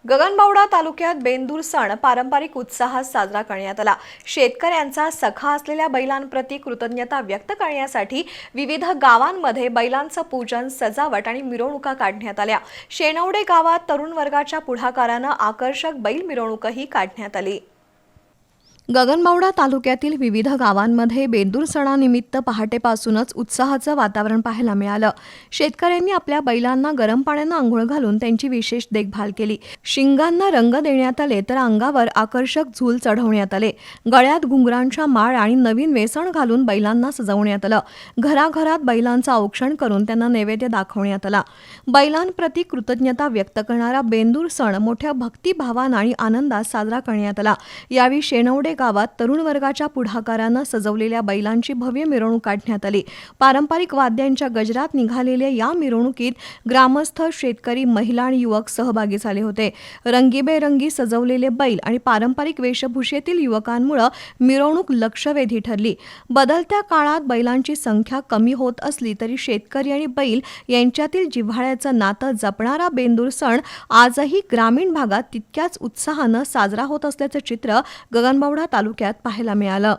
गगनबावडा तालुक्यात बेंदूर सण पारंपरिक उत्साहात साजरा करण्यात आला। शेतकऱ्यांचा सखा असलेल्या बैलांप्रती कृतज्ञता व्यक्त करण्यासाठी विविध गावांमध्ये बैलांचं पूजन, सजावट आणि मिरवणुका काढण्यात आल्या। शेनवडे गावात तरुण वर्गाच्या पुढाकाराने आकर्षक बैल मिरवणूकही काढण्यात आली। गगनबावडा तालुक्यातील विविध गावांमध्ये बेंदूर सणानिमित्त पहाटेपासूनच उत्साहाचं वातावरण पाहायला मिळालं। शेतकऱ्यांनी आपल्या बैलांना गरम पाण्याने आंघोळ घालून त्यांची विशेष देखभाल केली। शिंगांना रंग देण्यात आले तर अंगावर आकर्षक झूल चढवण्यात आले। गळ्यात घुंगरांच्या माळ आणि नवीन वेसण घालून बैलांना सजवण्यात आलं। घराघरात बैलांचं औक्षण करून त्यांना नैवेद्य दाखवण्यात आला। बैलांप्रती कृतज्ञता व्यक्त करणारा बेंदूर सण मोठ्या भक्तिभावानं आणि आनंदात साजरा करण्यात आला। यावेळी शेनवडे गावात तरुण वर्गाच्या पुढाकाराने सजवलेल्या बैलांची भव्य मिरवणूक काढण्यात आली। पारंपरिक वाद्यांच्या गजरात निघालेल्या या मिरवणुकीत ग्रामस्थ, शेतकरी, महिला आणि युवक सहभागी झाले होते। रंगीबेरंगी सजवलेले बैल आणि पारंपरिक वेशभूषेतील युवकांमुळे मिरवणूक लक्षवेधी ठरली। बदलत्या काळात बैलांची संख्या कमी होत असली तरी शेतकरी आणि बैल यांच्यातील जिव्हाळ्याचं नातं जपणारा बेंदूर सण आजही ग्रामीण भागात तितक्याच उत्साहाने साजरा होत असल्याचं चित्र गगनबावडा तालुक्यात पाहायला मिळालं।